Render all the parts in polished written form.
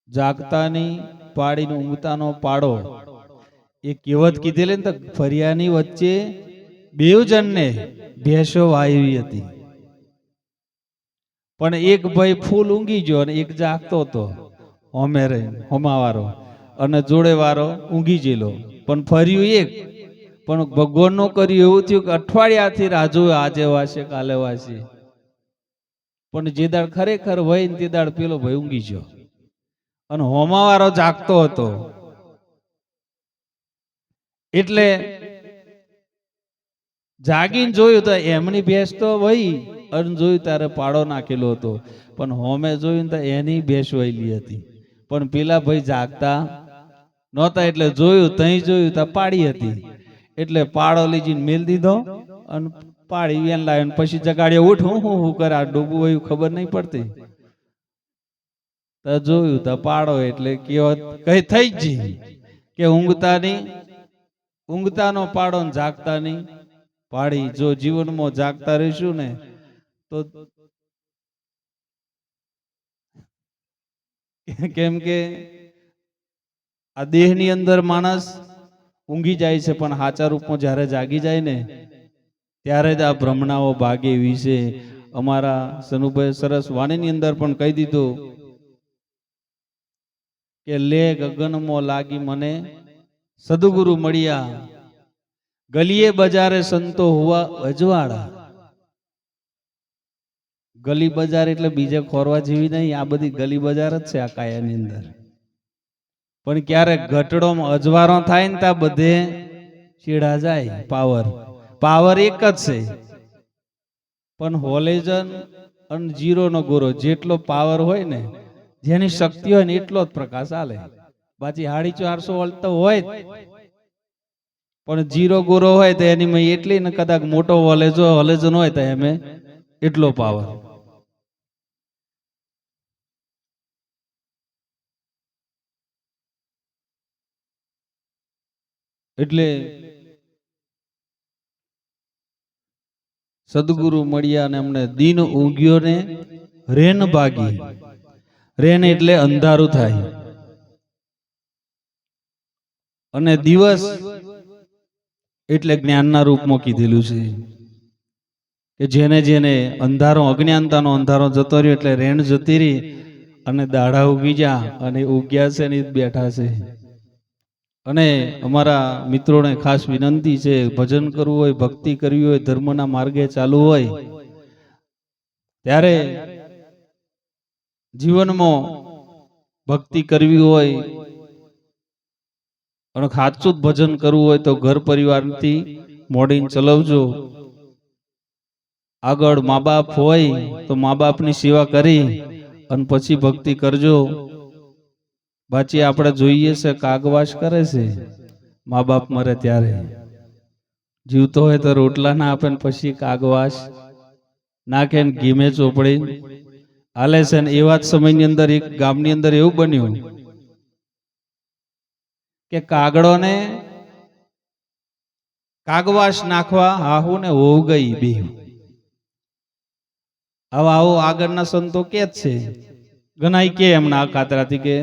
જાગતાની પાડીને ઊંઘતાનો પાડો એ કહેવત કીધેલી ને તો ફરિયાની વચ્ચે બેવ જણને ભેંસો વાવી હતી, પણ એક ભાઈ ફૂલ ઊંઘી ગયો અને એક જાગતો હતો હોમે રહીને હોમાવાળો, અને જોડે વાળો ઊંઘી ગયેલો. પણ ફર્યું એક, પણ ભગવાનનું કર્યું એવું થયું કે અઠવાડિયાથી રાજુ આજે વાસે કાલે વાસે, પણ જે દાડ ખરેખર હોય ને તે દાડ પેલો ભાઈ ઊંઘી ગયો અને હોમાવાળો જાગતો હતો. એટલે જાગીને જોયું તો એમની ભેંસ તો વહી, અને જોયું ત્યારે પાડો નાખેલો હતો, પણ હોમે જોયું તો એની ભેંસ વહેલી હતી. પણ પેલા ભાઈ જાગતા નહોતા એટલે જોયું તઈ જોયું તો પાડી હતી, એટલે પાડો લીજીને મેલ દીધો અને પાડી વેન લાવીને પછી જગાડ્યો, ઉઠ હું કરે આ ડૂબું હોય ખબર નહીં પડતી. તો જોયું તો પાડો, એટલે કઈ થઈ જ કે ઊંઘતાનો પાડો ને જાગતાની પાડી. જો જીવનમાં જાગતા રહીશું ને તો, કેમ કે આ દેહની અંદર માણસ ઊંઘી જાય છે, પણ સાચા રૂપમાં જ્યારે જાગી જાય ને ત્યારે જ આ ભ્રમણાઓ ભાગે વિશે અમારા સનુભાઈ સરસ વાણીની અંદર પણ કહી દીધું કે લે ગગનમાં લાગી મને સદગુરુ મળ્યા, ગલીએ બજારે સંતો હુવા અજવાળા. ગલી બજાર એટલે બીજે ખોરવા જેવી નહીં, આ બધી ગલી બજાર જ છે આ કાયાની અંદર. પણ ક્યારેક ઘટડોમાં અજવાળો થાય ને ત્યાં બધે ચીડા જાય. પાવર એક જ છે, પણ હોલેજન અને જીરો નો ગોરો જેટલો પાવર હોય ને, જેની શક્તિ હોય ને એટલો જ પ્રકાશ આલે. બાકી 450 વોલ્ટ તો હોય જ, પણ જીરો ગોરો હોય તો એની એટલી ને કદાચ મોટો હોલેજન હોય તો એમે એટલો પાવર. એટલે સદગુરુ મળ્યા ને એમને દિન ઊંઘ્યો ને રેન ભાગી. રેન એટલે અંધારું થાય, અને દિવસ એટલે જ્ઞાનના રૂપમાં કીધેલું છે કે જેને જેને અંધારો અજ્ઞાનતાનો અંધારો જતો રહ્યો એટલે રેણ જતી રહી, અને દાડા ઉગી જા, અને ઉગ્યા છે ને બેઠા છે. અને અમારા મિત્રોને ખાસ વિનંતી છે, ભજન કરવું હોય, ભક્તિ કરવી હોય, ધર્મના માર્ગે ચાલવું હોય, ત્યારે જીવનમાં ભક્તિ કરવી હોય અને સાચું ભજન કરવું હોય તો ઘર પરિવારથી મોડીને ચલાવજો. આગળ મા બાપ હોય તો મા બાપની સેવા કરી અને પછી ભક્તિ કરજો. બાકી આપણે જોઈએ છે કાગવાસ કરે છે, મા બાપ મરે ત્યારે જીવતો હોય તો રોટલા ના આપે ને પછી કાગવાસ નાખે ને ઘીમે ચોપડી હાલે છે. ને એવા જ સમયની અંદર એક ગામની અંદર એવું બન્યું કે કાગડો ને કાગવાસ નાખવા હાહુ ને હોવ ગઈ બે. હવે આવો આગળના સંતો કે જ છે, ઘણા કે એમના ખાતરાથી કે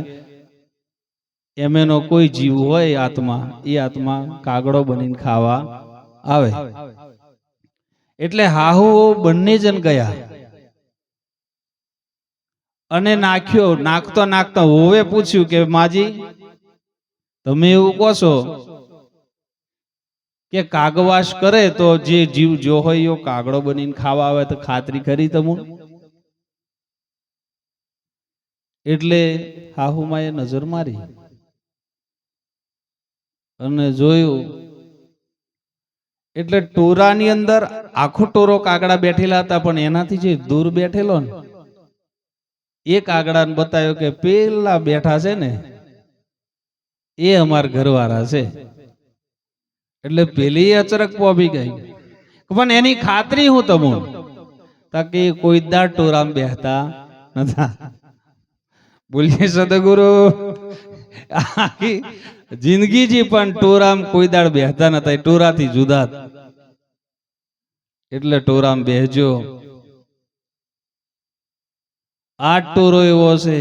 એમેનો કોઈ જીવ હોય આત્મા, એ આત્મા કાગડો બનીને ખાવા આવે. એટલે હાહુ બંને જણ ગયા અને નાખ્યો. નાખતા હોવે પૂછ્યું કે માજી તમે એવું કહો છો કે કાગવાસ કરે તો જે જીવ જો હોય એવો કાગડો બનીને ખાવા આવે, તો ખાતરી કરી તમું? એટલે હાહુમાએ નજર મારી અને જોયું, એટલે ટોરાની અંદર આખો ટોરો કાગડા બેઠેલા હતા, પણ એનાથી જે દૂર બેઠેલો ને એ કાગડાને બતાવ્યો કે પેલા બેઠા છે ને એ અમારા ઘરવાળા છે. એટલે પેલી અચરક પોભી ગઈ, પણ એની ખાતરી હું તમું? તાકે કોઈ દાડ ટોરામ બેહતા નતા. બોલીએ સદગુરુ. જિંદગી જી પણ ટોરામ કોઈ દાડ બેહતા નતા, ટોરાથી જુદા. એટલે ટોરામ બેહજો. આ ટોરો એવો છે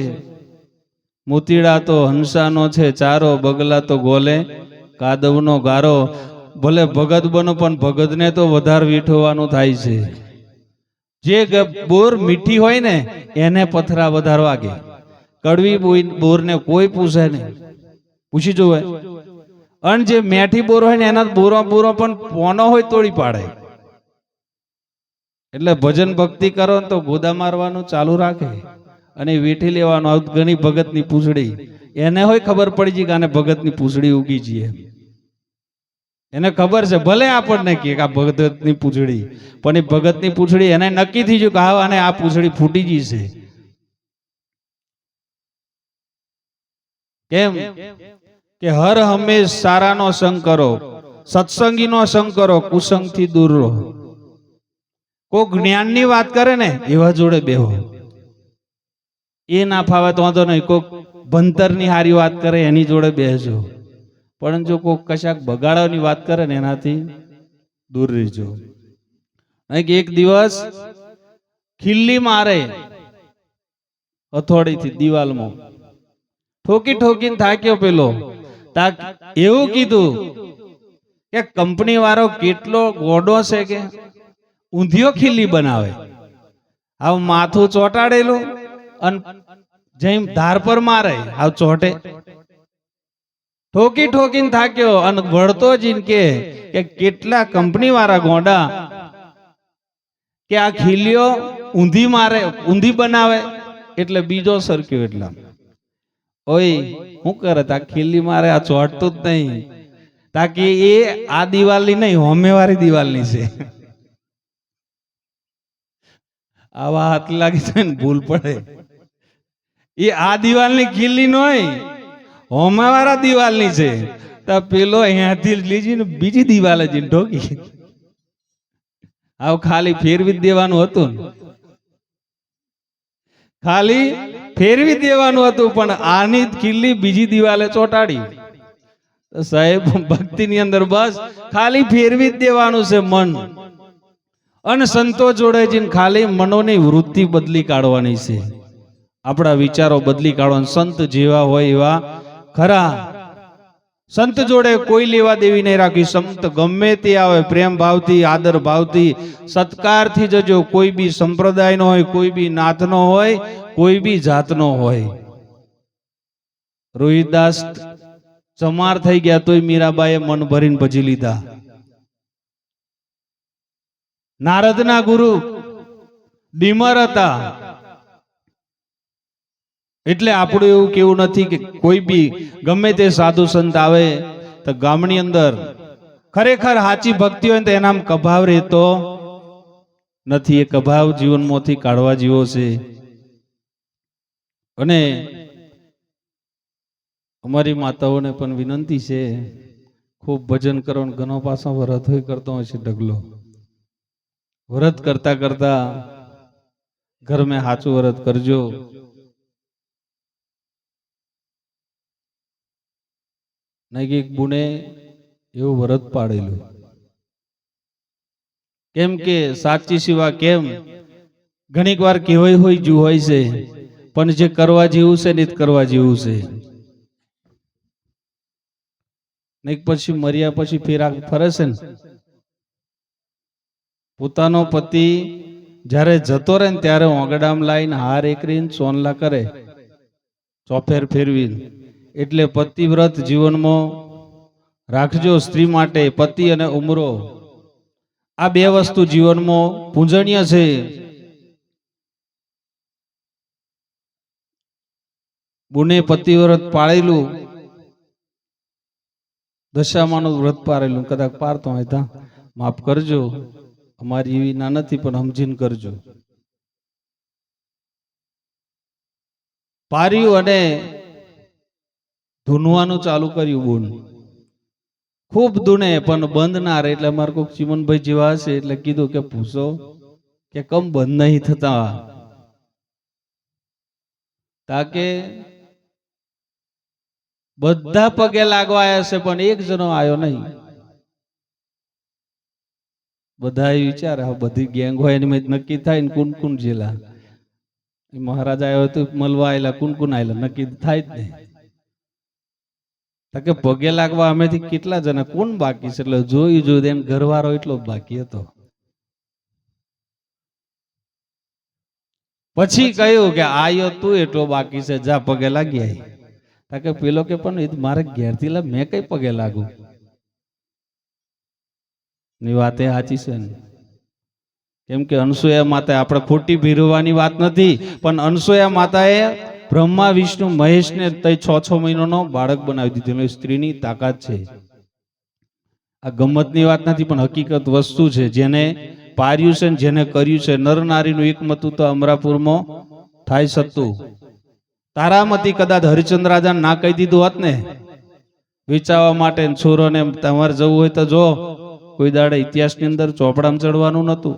મોતીડા તો હંસાનો છે ચારો, બગલા તો ગોલે કાદવનો ગારો. ભલે ભગત બનો પણ ભગતને તો વધારે વીઠવાનું થાય છે. જે બોર મીઠી હોય ને એને પથરા વધારે વાગે. કડવી બોરને કોઈ પૂછે નહીં, પૂછી જોવે. અને જે મેઠી બોર હોય ને એના બોરો બોરો પણ પોનો હોય તોડી પાડે. એટલે ભજન ભક્તિ કરો ને તો ગોદા મારવાનું ચાલુ રાખે અને વીઠી લેવાનું. ઘણી ભગતની પૂંછડી એને હોય ખબર પડી છે કે આને ભગતની પૂંછડી ઉગી છે, એને ખબર છે. ભલે આપણને કે આ ભગતની પૂંછડી, પણ એ ભગતની પૂંછડી એને નક્કી થઈ ગયું કે હા આને આ પૂંછડી ફૂટી ગઈ છે. કેમ કે હર હંમેશ સારાનો સંગ કરો, સત્સંગીનો સંગ કરો, કુસંગથી દૂર રહો. કોઈ જ્ઞાનની વાત કરે ને એવા જોડે બેહો. એ ના ફાવે તો વાંધો નહીં, કોઈ ભણતરની હારી વાત કરે એની જોડે બેસજો. પણ જો કોઈ કશાક બગાડવાની વાત કરે ને એનાથી દૂર રહેજો. એક દિવસ ખીલ્લી મારે હથોડીથી દિવાલમાં, ઠોકી ઠોકીને થાક્યો પેલો. એવું કીધું કે કંપની વાળો કેટલો ગોડો છે કે ઊંધિયો ખીલ્લી બનાવે. આવ માથું ચોટાડેલું અને જેમ ધાર પર મારે આવ ચોટે. ઠોકી ઠોકીને થાક્યો અને વળતો જ કે કેટલા કંપની વાળા ગોડા કે આ ખીલ્યો ઊંધી મારે, ઊંધી બનાવે એટલે બીજો સરક્યો. એટલા ઓય શું કરે તા ખીલ્લી મારે આ ચોટતું જ નહીં. તાકી એ આ દિવાલની નહીં હોમેવાળી દિવાલની છે. આવા હાથ લાગી જાય ને ભૂલ પડે. એ આ દિવાલની ખીલ્લી નો હોમાવાળા દિવાલની છે. તો પેલો અહીંયાથી લીધી ને બીજી દિવાલે જઈને ઢોકી. આવ ખાલી ફેરવી દેવાનું હતું, ખાલી ફેરવી દેવાનું હતું, પણ આની ખીલ્લી બીજી દિવાલે ચોટાડી. સાહેબ ભક્તિની અંદર બસ ખાલી ફેરવી જ દેવાનું છે મન. અને સંતો જોડે જઈને ખાલી મનોની વૃત્તિ બદલી કાઢવાની છે, આપણા વિચારો બદલી કાઢવાના. સંત જેવા હોય એવા ખરા. સંત જોડે કોઈ લેવા દેવી નહીં રાખી. સંત ગમે તે આવે પ્રેમ ભાવથી, આદર ભાવથી, સત્કારથી જજો. કોઈ બી સંપ્રદાયનો હોય, કોઈ બી નાતનો હોય, કોઈ બી જાતનો હોય. રોહિદાસ ચમાર થઈ ગયા તોય મીરાબાઈએ મન ભરીને ભજી લીધા. નારદના ગુરુ ડીમર હતા. એટલે આપણું એવું કેવું નથી કે કોઈ બી ગમે તે સાધુ સંત આવે તો ગામની અંદર ખરેખર સાચી ભક્તિ હોય તો એનામ કભાવ રહેતો નથી. એ કભાવ જીવનમાંથી કાઢવા જેવો છે. અને અમારી માતાઓને પણ વિનંતી છે, ખૂબ ભજન કરો. ઘણો પાછો વ્રત હોય કરતો હોય છે ઢગલો. વ્રત કરતા કરતા ઘર મેં સાચું વ્રત કરજો. નહીં એક બુને એવું વ્રત પાડેલું. કેમ કે સાચી સેવા કેમ ઘણીક વાર કહેવાય હોય જુ હોય છે, પણ જે કરવા જેવું છે ને જ કરવા જેવું છે. નહીં પછી મર્યા પછી ફેરા ફરે છે ને. પોતાનો પતિ જ્યારે જતો રહે ને ત્યારે ઓગડામ લાઈને હાર એકરીને સોનલા કરે, ચોફેર ફેરવીને. એટલે પતિવ્રત જીવનમાં રાખજો. સ્ત્રી માટે પતિ અને ઉમરો આ બે વસ્તુ જીવનમાં પૂજનીય છે. બુને પતિવ્રત પાળેલું, દશામાનું વ્રત પાળેલું. કદાચ પારતો હોય તો માફ કરજો, અમારી એવી ના નથી, પણ સમજીને કરજો. પાર્યું અને ધૂનવાનું ચાલુ કર્યું. બોન ખૂબ ધૂને પણ બંધ ના રહે. એટલે અમારે કોઈક ચીમનભાઈ જેવા હશે એટલે કીધું કે પૂછો કે કમ બંધ નહીં થતા. તાકે બધા પગે લાગવા આવ્યા છે પણ એક જણો આવ્યો નહીં. બધા વિચારે બધી ગેંગ હોય એની નક્કી થાય ને કુણ કુણ જેલા. મહારાજ આવ્યો તો મળવા આવેલા કુનકુન આવેલા નક્કી થાય જ નહીં. કે પગે લાગવા અમેથી કેટલા જણા કોણ બાકી છે, એટલે જોયું એમ ઘરવાળો એટલો જ બાકી હતો. પછી કહ્યું કે આયો તું એટલો બાકી છે, જા પગે લાગી આવી. કે પેલો કે પણ મારે ઘેરથી લા મેં કઈ પગે લાગુ? ની વાતે સાચી છે ને. કેમ કે અનસુયા માતા આપણે ખોટી ભીરવાની વાત નથી, પણ અનસુયા માતાએ બ્રહ્મા વિષ્ણુ મહેશને 6 મહિનાનો બાળક બનાવી દીધું. સ્ત્રીની તાકાત છે. આ ગમતની વાત નથી, પણ હકીકત વસ્તુ છે. જેને પાર્યું છે ને જેને કર્યું છે, નર નારીનું એકમતું તો અમરાપુરમાં થાય સતું. તારામતી કદાચ હરિચંદ્ર રાજાને ના કહી દીધું હોત ને વિચારવા માટે, છોરોને તમારે જવું હોય તો જો, કોઈ દાડે ઇતિહાસની અંદર ચોપડામાં ચડવાનું નતું.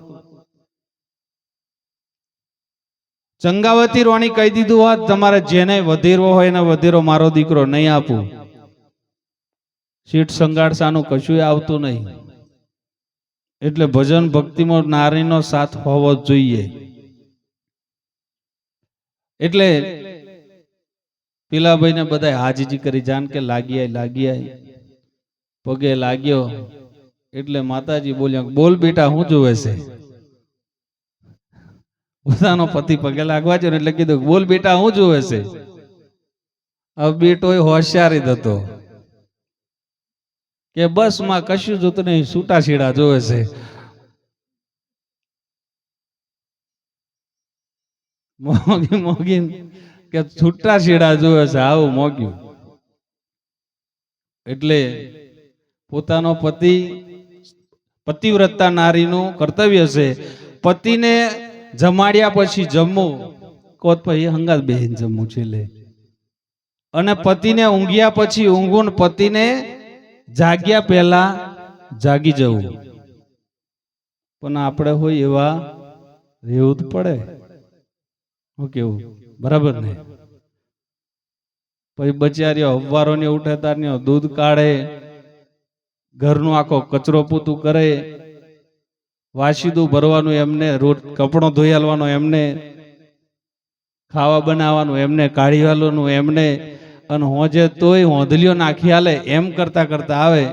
ચંગાવતી રોણી કહી દીધું હોત તમારે જેને વધેરો હોય ને વધેરો મારો દીકરો નહીં આપું, શીઠ સંગાડસાનું કશું આવતું નહીં. એટલે ભજન ભક્તિમાં નારીનો સાથ હોવો જોઈએ. એટલે પેલા ભાઈને બધા હાજીજી કરી જાન કે લાગી આય પગે લાગ્યો. એટલે માતાજી બોલ્યા, બોલ બેટા હું જોવે છે? પોતાનો પતિ પગે લાગવા છે એટલે કીધું, બોલ બેટા હું જોવે છે? હવે બેટો હોશિયારી હતો કે બસ માં કશું જોતું નહીં, છૂટા છેડા જોવે છે. મોગી કે છૂટા છેડા જોવે છે, આવું મોગ્યું. એટલે પોતાનો પતિ, પતિવ્રતા નારીનું કર્તવ્ય છે પતિને જમાડ્યા પછી જમવું, કોત પછી હંગાત બેહીને જમવું છે. અને પતિને ઊંઘ્યા પછી ઊંઘવું, પતિને જાગ્યા પહેલા જાગી જવું. પણ આપણે હોય એવા રહેવું જ પડે. હું કેવું બરાબર ને? પછી બચારીઓ હવારો ને ઉઠે તાર દૂધ કાઢે, ઘરનું આખો કચરો પૂતું કરે, વાસીદું ભરવાનું એમને, રોજ કપડો ધોઈ આલવાનો એમને, ખાવા બનાવવાનું એમને, કાઢી આલવાનું એમને, અને હોજે તોય હોંધલીઓ નાખી આલે. એમ કરતા કરતા આવે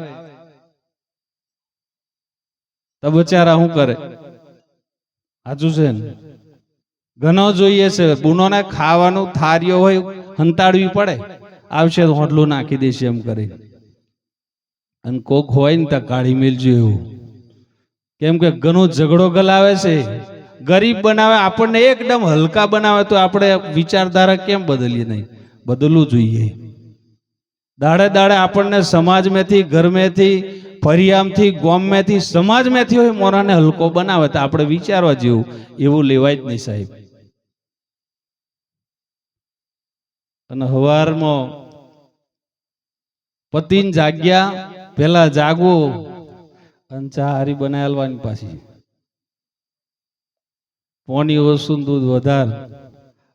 તો બચારા શું કરે? સાચું છે ને? ઘણો જોઈએ છે. બુનોને ખાવાનું થારીઓ હોય હંતાડવી પડે, આવશે હોટલું નાખી દેશે એમ કરી. અને કોક હોય ને ત્યાં કાઢી મેલજો એવું. કેમ કે ઘણો ઝઘડો ગલાવે છે, ગરીબ બનાવે, આપણને એકદમ હલકા બનાવે. તો આપણે વિચારધારા કેમ બદલીએ નહીં? બદલવું જોઈએ. દાડે દાડે આપણને સમાજમાંથી, ઘરમાંથી, ફરિયામથી, ગોમમાંથી, સમાજમાંથી હોય મોરાને હલકો બનાવે તો આપણે વિચારવા જેવું. એવું લેવાય જ નહીં સાહેબ. અને હવારમાં પતિને જાગ્યા પેલા જાગવું અને ચા હારી બનાવી આલવાની, પાછી પોણી ઓછું દૂધ વધાર,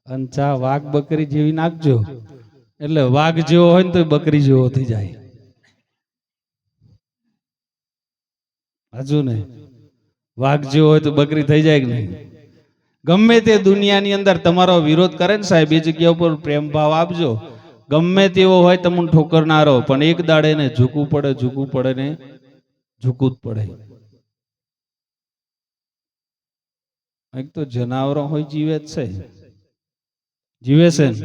અને ચા વાઘ બકરી જેવી નાખજો. એટલે વાઘ જેવો હોય ને તો બકરી જેવો થઈ જાય. હજુ ને વાઘ જેવો હોય તો બકરી થઈ જાય કે નહીં? ગમે તે દુનિયાની અંદર તમારો વિરોધ કરે ને સાહેબ, એ જગ્યા ઉપર પ્રેમ ભાવ આપજો. ગમે તેવો હોય તમને ઠોકર ના રહો, પણ એક દાડે ને ઝૂકવું પડે, ઝૂકવું પડે ને ઝૂકવું જ પડે. એક તો જનાવરો હોય જીવે જ છે, જીવે છે ને,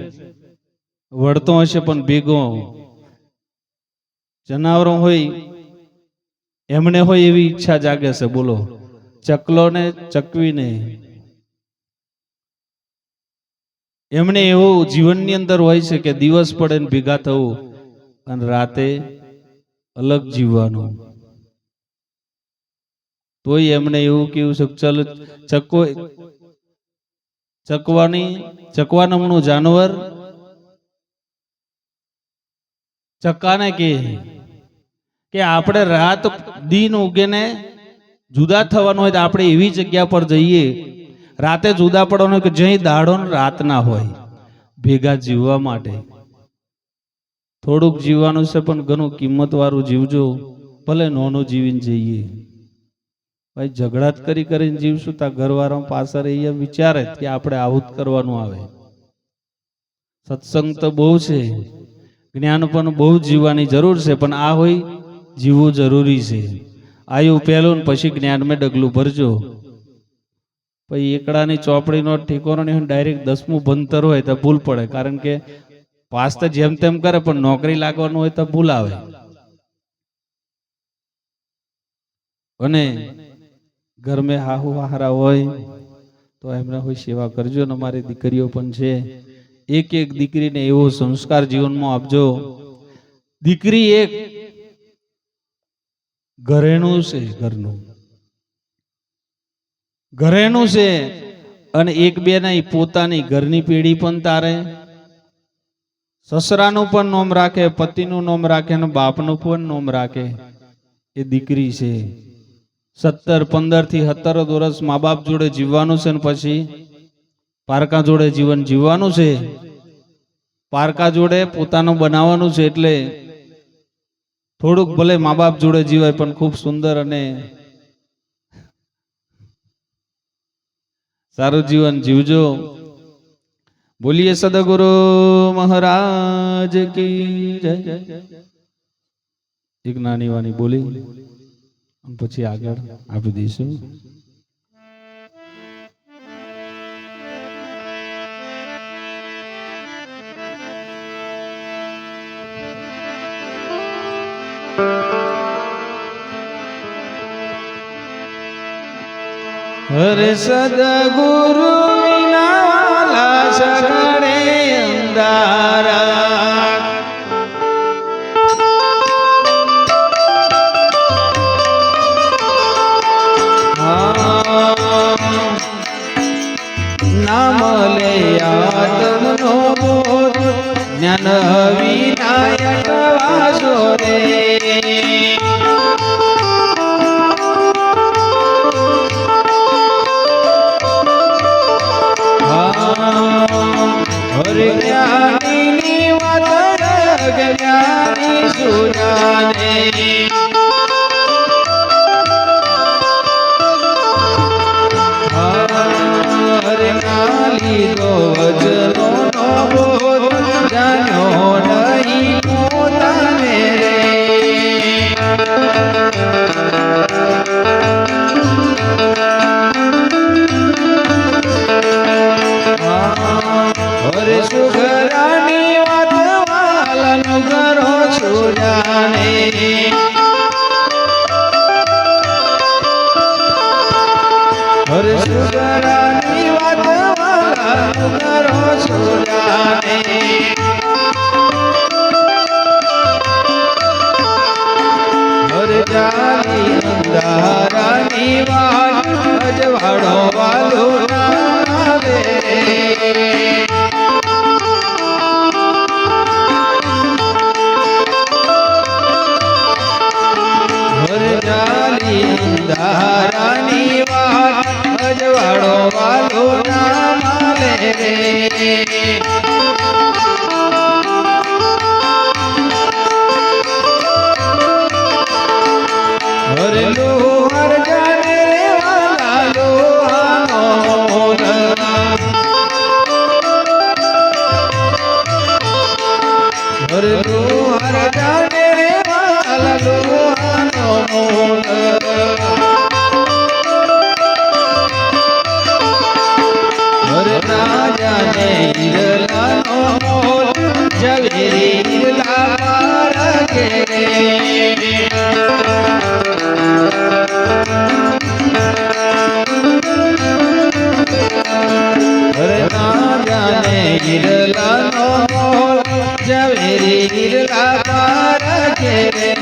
વળતો હશે પણ ભેગો. જનાવરો હોય એમને હોય એવી ઈચ્છા જાગે છે. બોલો, ચકલો ને ચકવીને એમને એવું જીવનની અંદર હોય છે કે દિવસ પડે ને ભેગા થવું, અને રાતે અલગ જીવવાનું. તોય એમને એવું કેવું છે, ચલ ચકવા નામનું જાનવર ચકાને કે આપણે રાત દિન ઉગે ને જુદા થવાનું હોય તો આપણે એવી જગ્યા પર જઈએ, રાતે જુદા પડવાનું કે જ્યાં દાડો ને રાત ના હોય, ભેગા જીવવા માટે. થોડુંક જીવવાનું છે પણ ઘણું કિંમત વાળું જીવજો, ભલે નોનું જીવીને જઈએ. ભાઈ ઝઘડા જ કરીને જીવશું તા ઘરવાળા પાછળ એ વિચારે કે આપણે આવું જ કરવાનું આવે. સત્સંગ તો બહુ છે, જ્ઞાન પણ બહુ જીવવાની જરૂર છે, પણ આ હોય જીવવું જરૂરી છે. આયુ પહેલું ને પછી જ્ઞાનમાં ડગલું ભરજો. પછી એકડાની ચોપડીનો ઠેકોનો નહીં, ડાયરેક્ટ 10મું ભણતર હોય તો ભૂલ પડે, કારણ કે પાસ તો જેમ તેમ કરે પણ નોકરી લાગવાનું હોય તો ભૂલ આવે. અને ઘર મેં હાહુ હારા હોય તો એમને હોય સેવા કરજો. ને અમારી દીકરીઓ પણ છે, એક એક દીકરીને એવો સંસ્કાર જીવનમાં આપજો. દીકરી એક ઘરેણું છે, ઘરેણું છે, અને એક બે નહીં, પોતાની ઘરની પેઢી પણ તારે, સસરાનું પણ નામ રાખે, પતિનું નામ રાખે, અને બાપનું પણ નામ રાખે. એ દીકરી છે. 17, 15 થી 17 વર્ષ મા બાપ જોડે જીવવાનું છે, ને પછી પારકા જોડે જીવન જીવવાનું છે. પારકા જોડે પોતાનું બનાવવાનું છે. એટલે થોડુંક ભલે મા બાપ જોડે જીવાય, પણ ખૂબ સુંદર અને સારું જીવન જીવજો. બોલીએ સદગુરુ મહારાજ કી જય. એક નાની વાની બોલી પછી આગળ આપી દઈશું. હરે સદગુરુ વિના સગડે અંધારા, નામ લે આત્મનો બોધ, જ્ઞાન વિનાયક વાસો રે. હરે જ્ઞાની વાત જ્ઞાની સુજાને, હરે લીધો વચનો નો બોધ, જાણ્યો નહીં પોતાને રે. હરે સુગરાની વાત વાલાનું કરો સુજાને, હરે સુગરાની વાત વાલાનું કરો સુજાને. હરે જાની અંધારાની વાત અજવાળો વાલો ના રે. અંધારાની વાત અજવાળો વાલો ના માલે રે. હરે લોહર જાને રે વાલા લોહાનો મોલ, હરે લોહર જાને રે વાલા લોહાનો મોલ. હરે ના જાને ઈરલાનો મોલ, ઝવેરી ઈરલા પારકે રે. હરે ના જાને ઈરલાનો મોલ, ઝવેરી ઈરલા પારકે રે.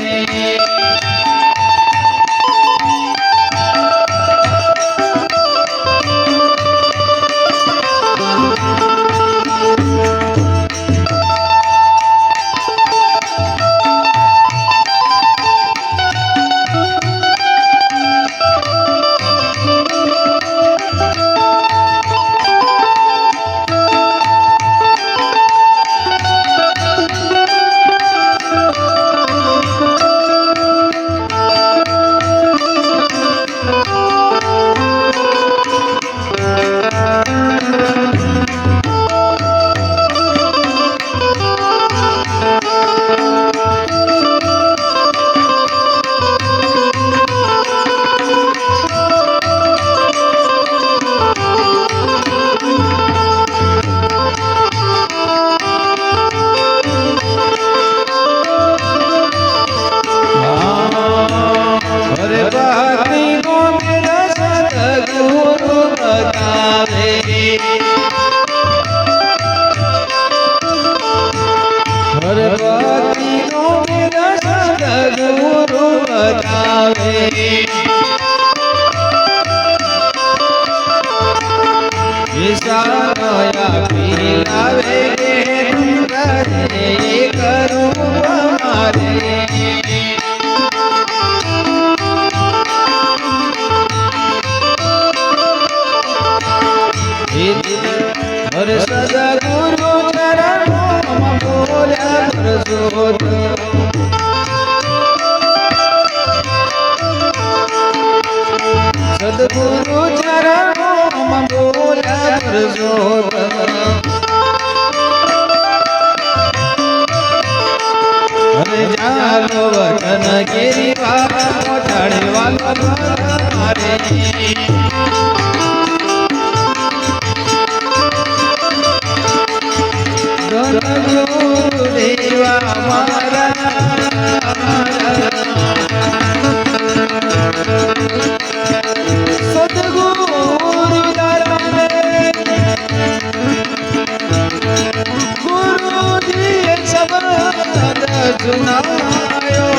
દેવા મારા સદગુરુ દારાને ગુરુજીએ શબ્દ સુનાયો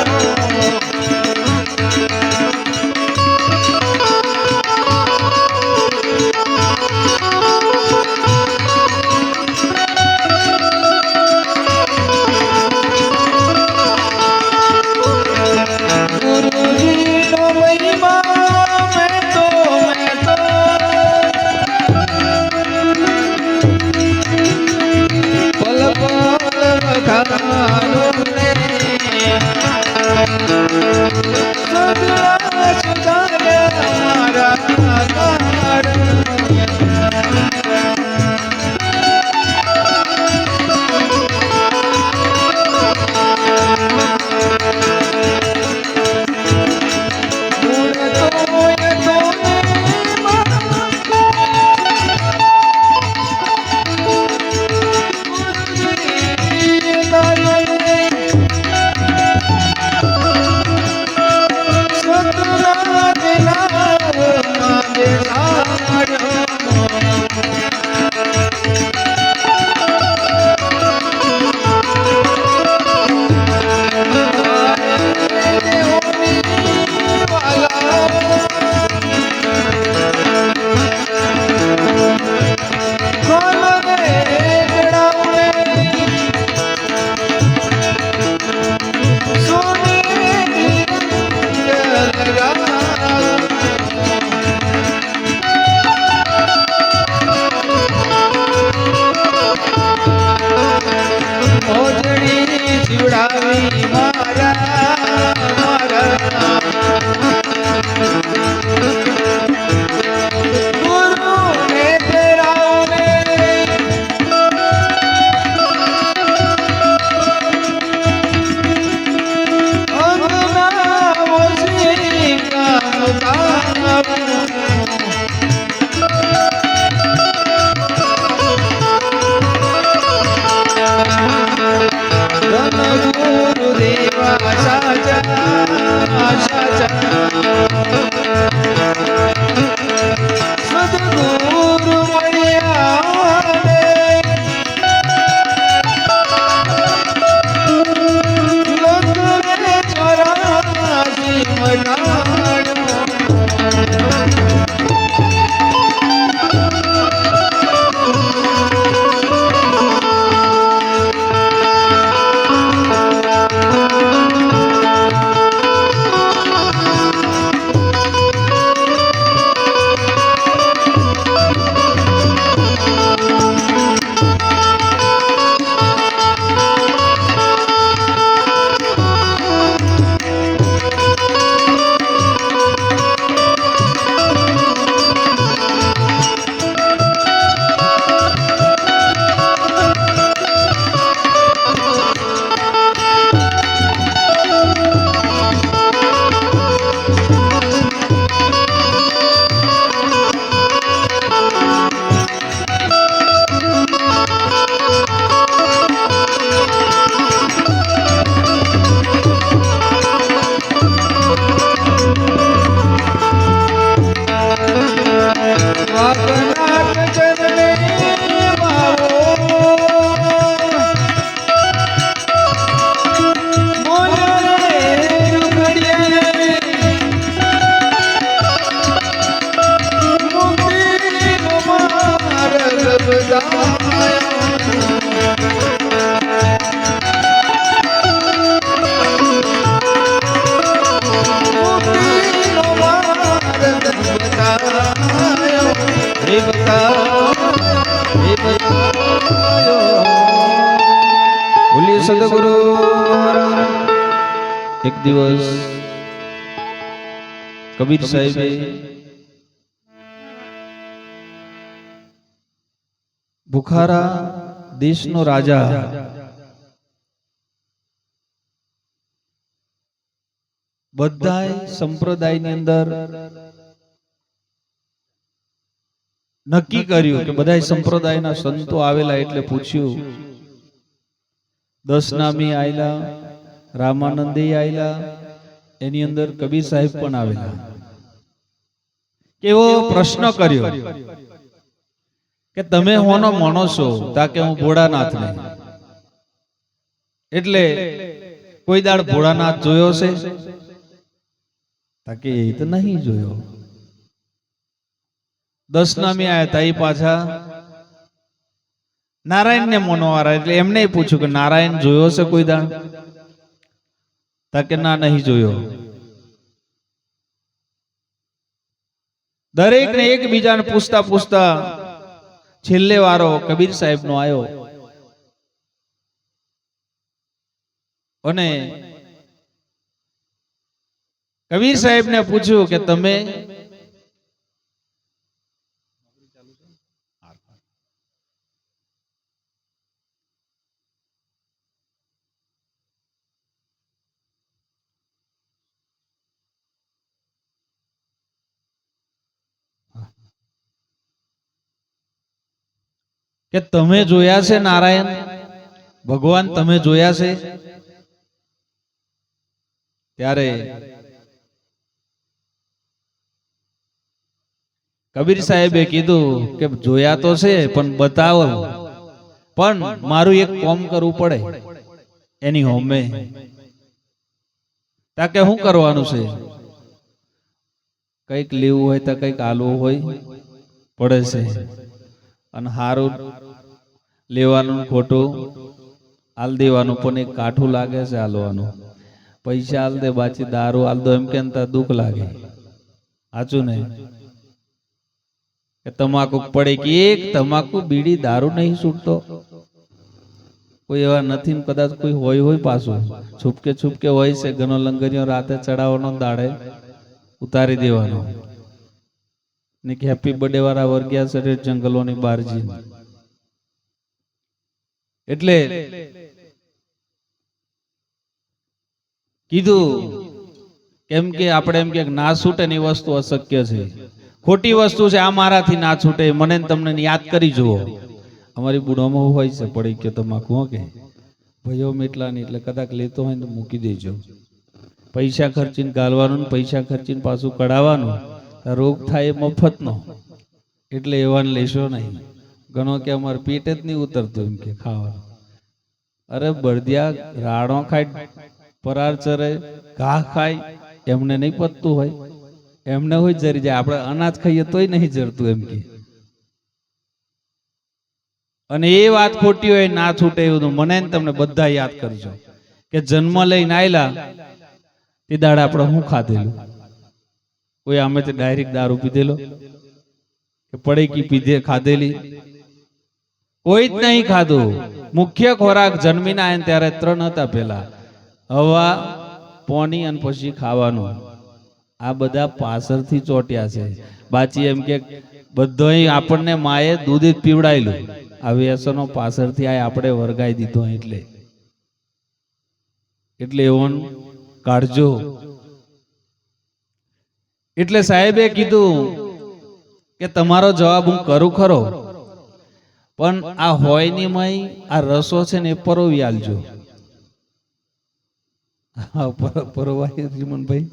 બોલીએ સદગુરુ એક દિવસ કબીર સાહેબે બુખારા દેશનો રાજા બધાય સંપ્રદાયની અંદર નક્કી કર્યું કે બધાય સંપ્રદાયના સંતો આવેલા એટલે પૂછ્યું દસનામી આયલા, રામાનંદી આયલા, એની અંદર કબીર સાહેબ પણ આવેલા. એવો પ્રશ્ન કર્યો કે તમે હોનો મણો છો? તાકે હું ભોળાનાથને. એટલે કોઈ દાડ ભોળાનાથ જોયો છે? તાકે એ તો નહીં જોયો. દસનામી આયા તા એ પાછા નારાયણ ને મોનવારા, એટલે એમને પૂછ્યું કે નારાયણ જોયો છે કોઈ દાડ? તાકે ના, નહીં જોયો. દરેક ને એકબીજાને પૂછતા પૂછતા છેલ્લે વારો કબીર સાહેબ નો આવ્યો અને કબીર સાહેબ ને પૂછ્યું કે તમે જોયા છે નારાયણ ભગવાન? તમે જોયા છે? ત્યારે કબીર સાહેબે કીધું કે જોયા તો છે, પણ બતાવો. પણ મારું એક કામ કરવું પડે એની હોમે. તાકે શું કરવાનું છે? કઈક લેવું હોય તો કઈક આલવું હોય પડે છે, અને હારું લેવાનું ખોટું આલ દેવાનું, પણ એક કાઠું લાગે છે આલવાનું. પૈસા આલ દે, બાકી દારૂ આલ દો એમ કે દુઃખ લાગે. સાચું ને? કે તમાકુ પડે કે એક તમાકુ બીડી દારૂ નહીં છૂટતો? કોઈ એવા નથી, કદાચ કોઈ હોય પાછું છુપકે છુપકે હોય છે. ઘણો લંગરીઓ રાતે ચડાવવાનો, દાડે ઉતારી દેવાનો. ને કે હેપી બર્થડે વાળા વર્ગ્યા છે જંગલોની બહાર જી. એટલે કીધું કેમ કે આપણે એમ કે ના છૂટે ની વસ્તુ અશક્ય છે, ખોટી વસ્તુ છે. આ મારાથી ના છૂટે, મને તમને યાદ કરી જુઓ. અમારી બુઢોમાં હોય છે પડી કે તમાકુ, હો કે ભાઈઓ મેટલાની, એટલે કદાચ લેતો હોય તો મૂકી દેજો. પૈસા ખર્ચીને ગાલવાનું, પૈસા ખર્ચીને પાછું કઢાવવાનું, રોગ થાય મફત નો. એટલે એવાને લેશો નહીં. ઘણો કે અમારે પેટ જ નહીં ઉતરતું એમ કે ખાવાનું. અરે બળદિયા રાડો ખાય, પરાર ચરે, ઘા ખાય, એમને નહીં પતતું હોય? એમને હોય જરી જાય. આપણે અનાજ ખાઈએ તોય નહીં જરતું એમ કે. અને એ વાત ખોટી હોય, ના છૂટે એવું મને તમને બધા યાદ કરજો કે જન્મ લઈને આયલા તે દાડા આપણે શું ખાધેલું? કોઈ અમે તો ડાયરેક્ટ દારૂ પીધેલો કે પડીકી પીધે ખાધેલી? કોઈ જ નહીં ખાધું. મુખ્ય ખોરાક જન્મીને આયા ત્યારે 3 હતા પેલા: હવા, પાણી અને પછી ખાવાનું. આ બધા પાછળથી ચોટ્યા છે. બાકી એમ કે બધોય આપણને માએ દૂધ જ પીવડાયેલું. આ વ્યસનો પાછળથી આ આપણે વર્ગાઈ દીધો. એટલે એવોન કાઢજો. એટલે સાહેબે કીધું કે તમારો જવાબ હું કરું ખરો, પણ આ હોય ની મય આ રસો છે ને એ પરોવી આલજો. પરોવાય જીમનભાઈ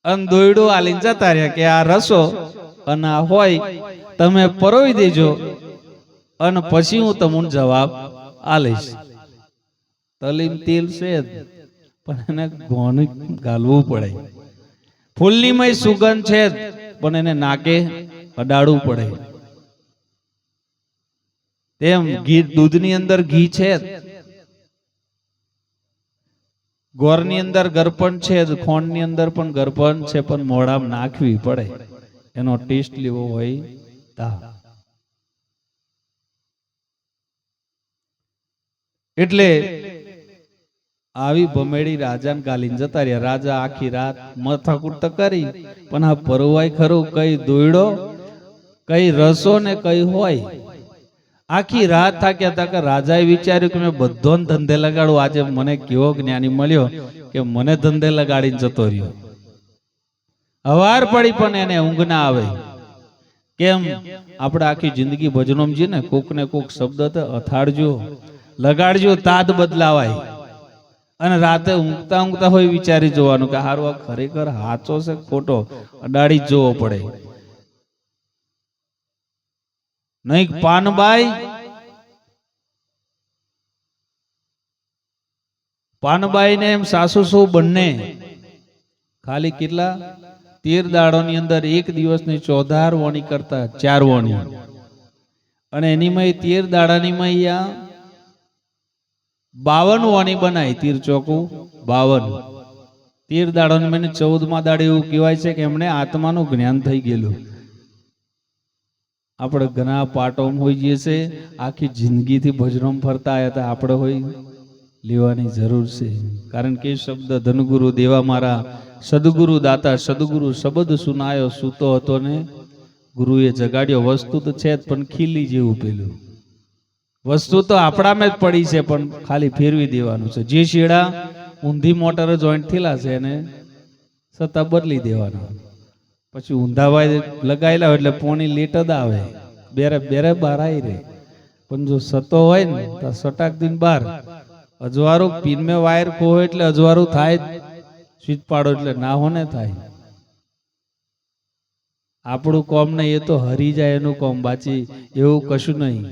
અને દોયડું આલીને જતા રહ્યા કે આ રસો અને આ હોય તમે પરોવી દેજો, અને પછી હું તમને જવાબ આલીશ. તલીમ તેલ છે પણ એને ઘોનું ગાલવું પડે. ફૂલની મય સુગંધ છે પણ એને નાકે અડાડવું પડે. તેમ ઘી, દૂધની અંદર ઘી છે, ગોરની અંદર ગરપણ છે, ખોણની અંદર પણ ગરપણ છે, પણ મોઢામાં નાખવી પડે. એનો ટેસ્ટ લેવો હોય તા. એટલે આવી ભમેડી રાજાને ગાલીને જતા રહ્યા. રાજા આખી રાત મથાકૂટ કરી, પણ આ પરવાય ખરું કઈ દોયડો, કઈ રસો ને કઈ હોય. આખી રાત થાક્યા હતા કે રાજાએ વિચાર્યું કે મેં બધોને ધંધે લગાડું. આજે મને કેવો જ્ઞાની મળ્યો કે મને ધંધે લગાડીને જતો રહ્યો. હવાર પડી પણ એને ઊંઘ ના આવે. કેમ? આપણે આખી જિંદગી ભજનોમ જી ને કોક ને કોક શબ્દ અથાડજો, લગાડજો તાત બદલાવાય. અને રાતે ઊંઘતા ઊંઘતા હોય વિચારી જોવાનું કે હારું આ ખરેખર સાચો છે ખોટો, અડાડી જ જોવો પડે. નહીં પાનબાઈ ને એમ સાસુ સુ બંને ખાલી કેટલા 13 દાડોની અંદર એક દિવસની 14 વોણી કરતા 4 વોણી, અને એની માં 13 દાડાની માં 52 વોણી બનાવી. 13 ચોકું 52. 13 દાડોની મને 14મા દાડે એવું કહેવાય છે કે એમને આત્માનું જ્ઞાન થઈ ગયેલું. આપણે ઘણા પાટોમ હોઈ જઈએ છે, આખી જિંદગીથી ભજનોમ ફરતા આવ્યા હતા, આપણે હોય લેવાની જરૂર છે. કારણ કે શબ્દ ધનગુરુ દેવા મારા સદગુરુ દાતા, સદગુરુ શબ્દ સુનાયો સૂતો હતો ને ગુરુએ જગાડ્યો. વસ્તુ તો છે જ, પણ ખીલી જેવું પેલું વસ્તુ તો આપણામાં જ પડી છે, પણ ખાલી ફેરવી દેવાનું છે. જે શેડા ઊંધી મોટર જોઈન્ટ થયેલા છે એને સત્તા બદલી દેવાના. પછી ઊંધાવાય લગાયેલા એટલે પોણી લેટ જ આવે, બેરે બેરે બહાર આવી રહે. પણ જો સતો હોય ને તો સટાક દિન બહાર અજવાળું પીન મેં વાયર ખો એટલે અજવાળું થાય, સ્વિચ પાડો એટલે ના હોને થાય. આપણું કોમ નહીં, એ તો હરી જાય એનું કોમ, બાકી એવું કશું નહીં.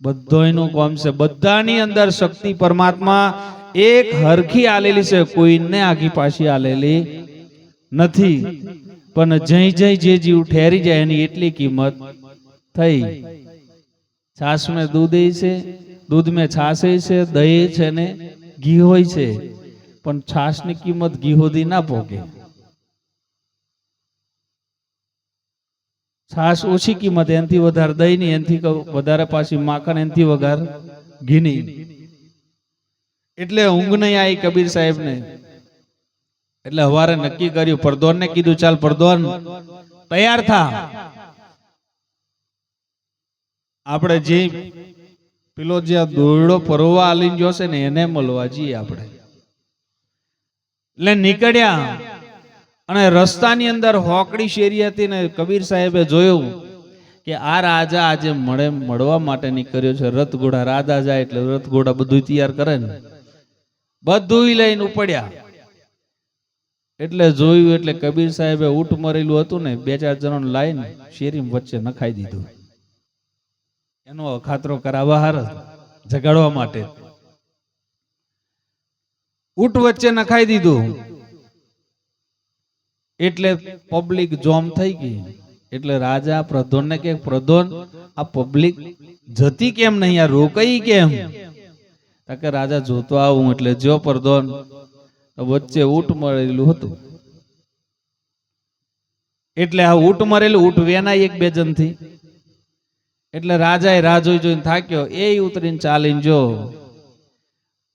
બધોયનું કોમ છે. બધાની અંદર શક્તિ પરમાત્મા એક હરખી આલેલી છે, કોઈને આગી પાછી આલેલી નથી. પણ જઈ જઈ જે જીવ ઠેરી જાય એની એટલી કિંમત થઈ. છાસ મેં દૂધ છે, દૂધ મેં છાસ છે, દહીં છે ને ઘી હોય છે, પણ છાસ ની કિંમત ઘી સુધી ના પોકે. છાસ ઓછી કિંમત, એનાથી વધારે દહીં ની, એનાથી વધારે પાછી માખણ, એનાથી વધારે ઘીની. એટલે ઊંઘ નહીં આવી કબીર સાહેબ ને. એટલે હવારે નક્કી કર્યું, પરદોન ને કીધું ચાલ પરદોન તૈયાર થા, આપણે જે પેલો જે દોરડો પરવા આલીને જોશે ને એને મળવા જઈએ આપણે. એટલે નીકળ્યા, અને રસ્તાની અંદર હોકડી શેરી હતી ને કબીર સાહેબે જોયું કે આ રાજા આજે મળવા માટે નીકળ્યો છે. રથઘોડા, રાજા જાય એટલે રથઘોડા બધું તૈયાર કરે ને, બધું લઈને ઉપડ્યા. એટલે જોયું, એટલે કબીર સાહેબે ઊંટ મરેલું હતું ને 2-4 જણોને લાઈને શેરી વચ્ચે નખાઈ દીધું. એનો અખાતરો કરાવવા હાર જગાડવા માટે ઊંટ વચ્ચે નખાઈ દીધું. એટલે પબ્લિક જોમ થઈ ગઈ. એટલે રાજા પ્રધોન ને કે પ્રધોન આ પબ્લિક જતી કેમ નહીં, આ રોકાઈ કેમ? કે રાજા જોતો આવું. એટલે જો પ્રધોન વચ્ચે ઊંટ મરેલું હતું. એટલે આ ઊંટ મરેલું, ઊંટ વેનાય 1-2 જણથી. એટલે રાજાએ રાહ જોઈને થાક્યો, એ ઉતરીને ચાલીને જો.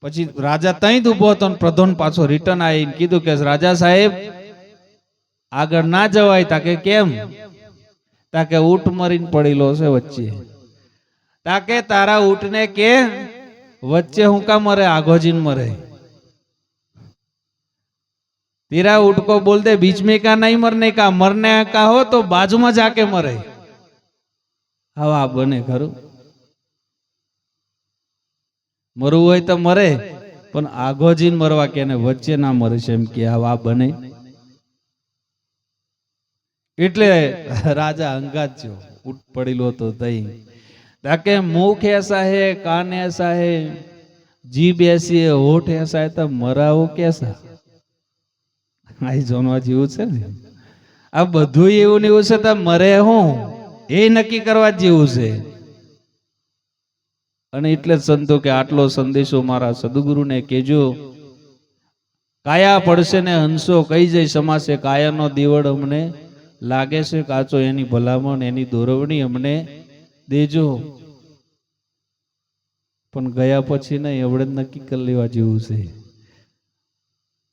પછી રાજા તઈ જ ઉભો હતો, પ્રધોન પાછો રિટર્ન આવીને કીધું કે રાજા સાહેબ આગળ ના જવાય. તાકે કેમ? તાકે ઊંટ મરીને પડેલો છે વચ્ચે. તાકે તારા ઊંટને કે વચ્ચે હું કા મરે, આગોજીને મરે. तेरा ऊँट को बोल दे बीच में का नहीं मरने का, मरने का हो तो बाजू में जाके मरे. हवा बने खरू, मरવું હોય તો મરે, પણ આગોજીને મરવા કે ને વચ્ચે ના મરે છે એમ કે હવા બને. એટલે રાજા અંગાત જો ઊંટ પડેલો હતો તઈ. ताकि मुख ऐसा है, कान ऐसा है, जीभ ऐसी है, होठ ऐसा है, तो मराવો कैसा? આ જોનવા જેવું છે ને. આ બધું એવું ને એવું છે, તો મરે હું એ નક્કી કરવા જેવું છે. અને એટલે જ સંતો કે આટલો સંદેશો મારા સદગુરુને કહેજો. કાયા પડશે ને હંસો કઈ જઈ સમાશે, કાયાનો દીવડ અમને લાગે છે કાચો, એની ભલામણ એની દોરવણી અમને દેજો. પણ ગયા પછી નહીં, એવડે જ નક્કી કરી લેવા જેવું છે.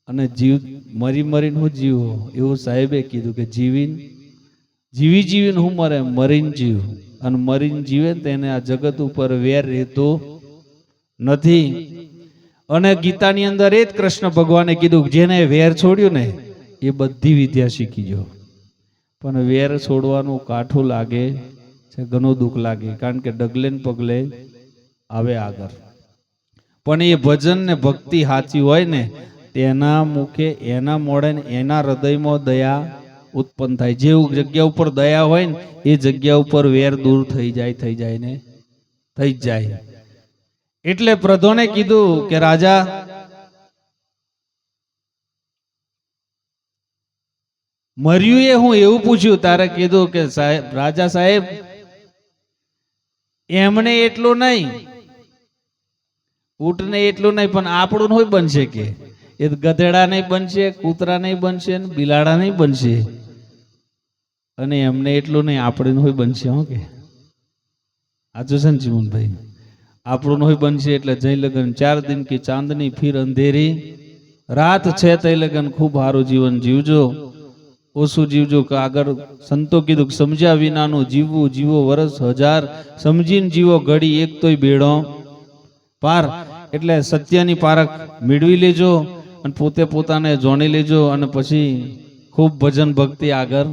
અને જીવ મરી મરીને હું જીવો, એવું સાહેબે કીધું કે જીવી જીવીને હું મરે, મરીને જીવ. અને મરીને જીવે તેને આ જગત ઉપર વેર રહેતો નથી. અને ગીતાની અંદર એ જ કૃષ્ણ ભગવાને કીધું જેને વેર છોડ્યું ને એ બધી વિદ્યા શીખી ગયો. પણ વેર છોડવાનું કાઠું લાગે છે, ઘણું દુઃખ લાગે, કારણ કે ડગલે ને પગલે આવે આગળ. પણ એ ભજન ને ભક્તિ સાચી હોય ને તેના મુખે, એના મોઢે ને એના હૃદયમાં દયા ઉત્પન્ન થાય. જે જગ્યા ઉપર દયા હોય ને એ જગ્યા ઉપર વેર દૂર થઈ જાય ને થઈ જાય. એટલે પ્રધોને કીધું કે રાજા, મર્યું એ હું એવું પૂછ્યું, તારે કીધું કે સાહેબ, રાજા સાહેબ, એમને એટલું નહીં, ઊંટને એટલું નહીં, પણ આપણું હોય બનશે કે એ ગધેડા નહીં બનશે, કૂતરા નહીં બનશે, બિલાડા નહીં બનશે, અને એમને એટલું નહીં, આપણે હોય બનશે. હો કે આજો છે ને ચીમનભાઈ, આપણું હોય બનશે. એટલે જય લગન 4 દિન કી ચાંદની ફિર અંધેરી રાત છે, તય લગન ખૂબ સારું જીવન જીવજો, ઓછું જીવજો. કે આગળ સંતો કીધું કે સમજ્યા વિનાનું જીવવું, જીવો વરસ 1000, સમજીને જીવો ઘડી એક તોય બેડો પાર. એટલે સત્યની પારખ મેળવી લેજો અને પોતે પોતાને જોણી લેજો, અને પછી ખૂબ ભજન ભક્તિ આગળ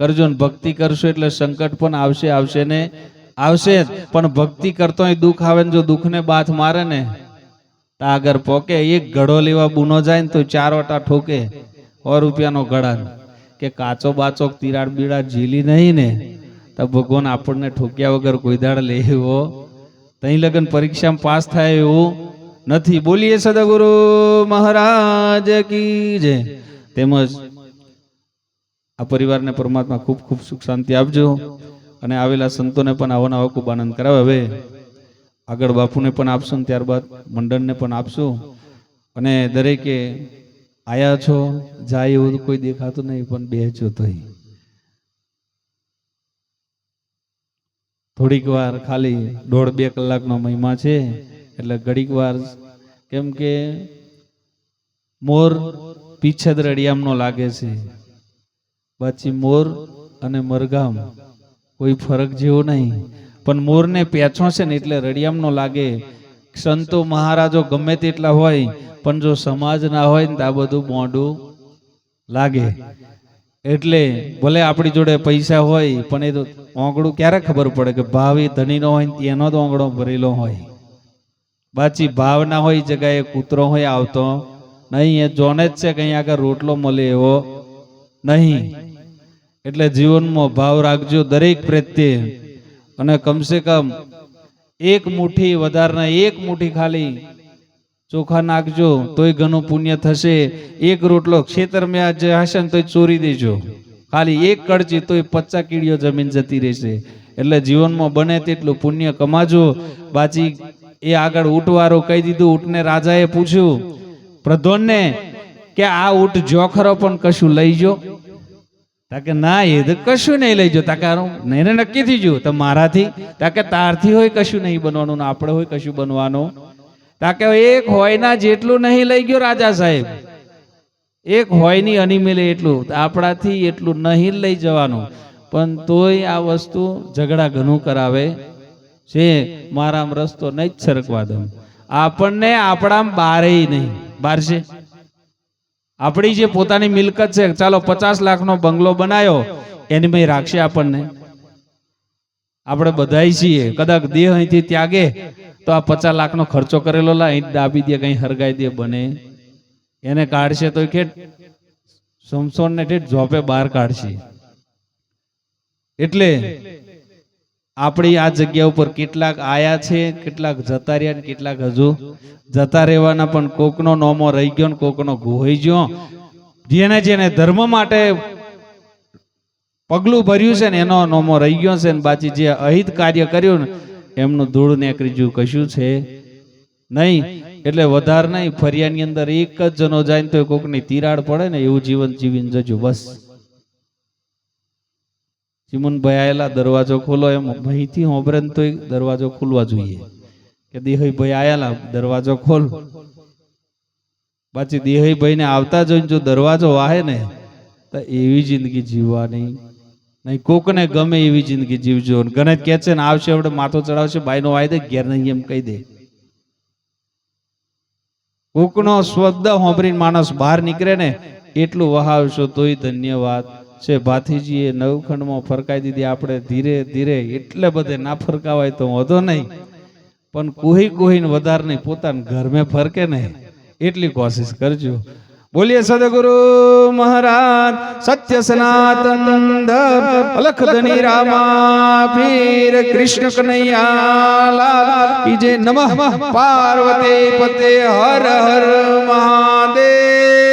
કરજો. ને ભક્તિ કરશો એટલે સંકટ પણ આવશે ને આવશે, પણ ભક્તિ કરતો દુઃખ આવે ને જો દુઃખને બાથ મારે ને તો આગળ પોકે. એક ઘડો લેવા બુનો જાય ને તો 4 વટા ઠોકે, 100 રૂપિયાનો ઘડા. કે કાચો બાચો તિરાડ બીડાડ ઝીલી નહીં ને તો ભગવાન આપણને ઠોક્યા વગર કોઈ દાડ લે એવો તઈ લગન પરીક્ષામાં પાસ થાય એવું નથી. બોલીએ સદગુરુ મહારાજ કી જય. તેમજ આ પરિવારને પરમાત્મા ખૂબ ખૂબ સુખ શાંતિ આપજો, અને આવેલા સંતોને પણ આવો નવો ખૂબ આનંદ કરાવે. હવે આગળ બાપુને પણ આપશું, ત્યારબાદ મંડળને પણ આપશું. અને દરેકે આયા છો, જાય એવું કોઈ દેખાતું નહીં, પણ બેસજો તો થોડીક વાર, ખાલી 1.5-2 કલાકનો મહિમા છે. એટલે ઘડીક વાર, કેમ કે મોર પીછદ રડિયામનો લાગે છે, પછી મોર અને મરગામ કોઈ ફરક જેવો નહીં, પણ મોરને પેછો છે ને એટલે રડિયામનો લાગે. સંતો મહારાજો ગમે તેટલા હોય, પણ જો સમાજ ના હોય ને તો આ બધું મોઢું લાગે. એટલે ભલે આપણી જોડે પૈસા હોય, પણ એ તો ઓંગળું ક્યારે ખબર પડે કે ભાવ એ ધણીનો હોય એનો તો ઓંગળો ભરેલો હોય. બાકી ભાવ ના હોય જગ્યાએ કૂતરો હોય આવતો નહીં, એ જોને જ છે કઈ આગળ રોટલો મળે એવો નહીં. એટલે જીવનમાં ભાવ રાખજો દરેક પ્રત્યે, અને કમસે કમ 1 મુઠ્ઠી વધારે, 1 મુઠ્ઠી ખાલી ચોખા નાખજો તોય ઘણું પુણ્ય થશે. 1 રોટલો ખેતરમાં જે હશે ને તોય ચોરી દેજો, ખાલી 1 કડચી તોય 50 કીડીઓ જમીન જતી રહેશે. એટલે જીવનમાં બને તેટલું પુણ્ય કમાજો. બાકી એ આગળ ઊંટવાળો કહી દીધું, ઊંટને રાજાએ પૂછ્યું પ્રધોનને કે આ ઊંટ જો ખરો પણ કશું લઈ જો? તાકે ના, એ તો કશું નહીં લઈ જો. તાકે એને નક્કી થઈ ગયું તો મારાથી, તાકે તારથી હોય કશું નહીં બનવાનું, આપણે હોય કશું બનવાનું. તાકે 1 હોયના જેટલું નહીં લઈ ગયો રાજા સાહેબ, 1 હોયની અનિમેલે એટલું આપણાથી એટલું નહીં લઈ જવાનું. પણ તોય આ વસ્તુ ઝઘડા ઘણું કરાવે છે. મારામ રસ્તો નહીં જ સરકવા દઉં, આપણને આપણામાં બારે નહીં બાર છે. આપણી જે પોતાની મિલકત છે, ચાલો 50 લાખનો બંગલો બનાવ્યો, એની મેં રાખશે આપણને? આપણે બધાય છીએ, કદાચ દેહ અહીંથી ત્યાગે તો આ 50 લાખનો ખર્ચો કરેલો અહીં દાબી દે, કઈ હરગાઈ દે, બને એને કાઢશે તો કે સમસોન ને ઠેઠ જોપે બહાર કાઢશે. એટલે આપણી આ જગ્યા ઉપર કેટલાક આયા છે, કેટલાક જતા રહ્યા, કેટલાક હજુ જતા રહેવાના. પણ કોકનો નોમો રહી ગયો ને કોકનો ગોઈ ગયો. જેને જેને ધર્મ માટે પગલું ભર્યું છે ને એનો નોમો રહી ગયો છે, ને બાકી જે અહિત કાર્ય કર્યું ને એમનું ધૂળ નીકળી ગયું, કશું છે નહીં. એટલે વધારે નહીં, ફરિયાની અંદર 1 જ જનો જાય ને તો કોકની તિરાડ પડે ને એવું જીવન જીવીને જજો બસ. ચીમનભાઈ આયેલા, દરવાજો ખોલો, એમ અહીંથી હોબરે તો દરવાજો ખોલવા જોઈએ કે દેહભાઈ આયેલા દરવાજો ખોલ. પાછી દેહભાઈ ને આવતા જોઈને જો દરવાજો વાહે ને તો એવી જિંદગી જીવવાની નહીં. કોકને ગમે એવી જિંદગી જીવજો. ગણેશ કે છે ને આવશે આપણે માથો ચડાવશે, બાઈનો વાય દે, ઘેર નહીં એમ કહી દે. કોકનો શબ્દ હોંભરીને માણસ બહાર નીકળે ને એટલું વહાવશો તોય ધન્યવાદ છે. ભાથીજીએ 9 ખંડમાં ફરકાઈ દીધી, આપણે ધીરે ધીરે એટલે બધે ના ફરકાવાય તો વાંધો નહીં, પણ કોઈને વધારે નહીં, પોતાના ઘર મેં ફરકે નહીં એટલી કોશિશ કરજો. બોલીએ સદગુરુ મહારાજ સત્ય સનાતન ધર્મ અલખ ધની રામા પીર કૃષ્ણ કનૈયા લાલ કી જય. નમઃ પાર્વતી પતે હર હર મહાદેવ.